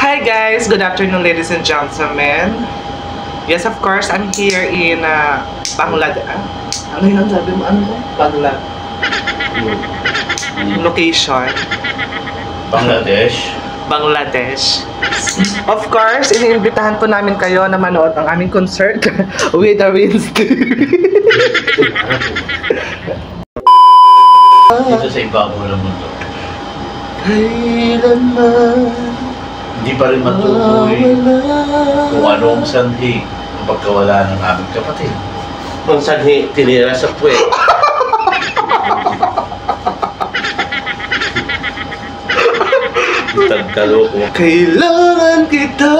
Hi guys! Good afternoon ladies and gentlemen. Yes, of course, I'm here in Bangladesh. Ano yun ang sabi mo? Ano ba? Location. Bangladesh. Bangladesh. Of course, iniimbitahan po namin kayo na manood ang aming concert with the Wins TV. Dito sa ibabaw ng mundo. Kailanman Hindi pa rin matukoy kung anong sanhi ang pagkawala ng aming kapatid. Ang sanhi, tinira sa puwet. Tagkalo ko. Kailangan kita.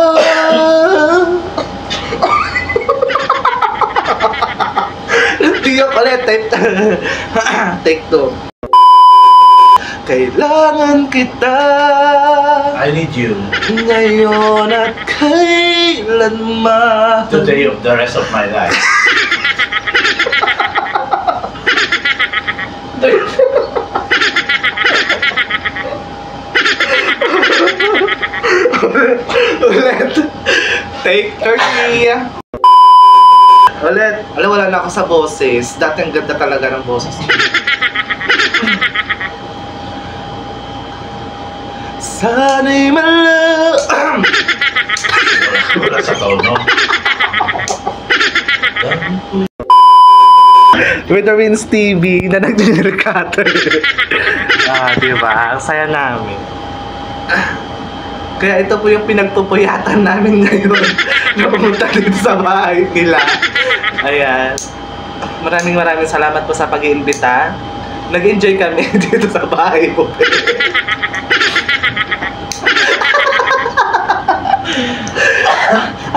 Hindi ako ulit. Take two. Kailangan kita. I need you Ngayon at kailanman. today of the rest of my life. Ulit. Take 3. Ulit. Alam, wala na ako sa boses. Dati ang ganda talaga ng boses. Sana'y malaman. Wala sa tono. With the Wins TV na nag-recutter. Diba? Ang saya namin. Kaya ito po yung pinagpupuyatan namin ngayon na pumunta dito sa bahay nila. Ayan. Maraming salamat po sa pag-iimbita. Nag-enjoy kami dito sa bahay po.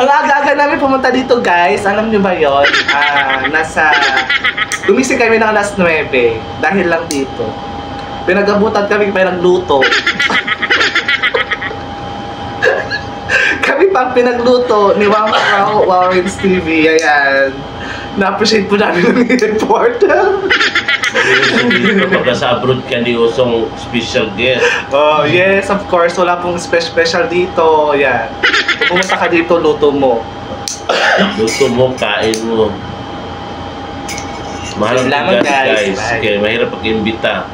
Ang aga-aga namin pumunta dito, guys. Alam nyo ba yun? Gumising kami ng alas 9 dahil lang dito. Pinag-abutan kami, pinagluto. Kami pang pinagluto ni Wins TV. Ayan. Na-appreciate po namin ng report. Kapag sa abroad ka, di usong special guest. Oh, yes, of course. Wala pong special dito. Ayan. Kung pumunta ka dito, luto mo. Luto mo, kain mo. Mahal ang Salamat, guys. guys. Kaya mahirap pag-imbita.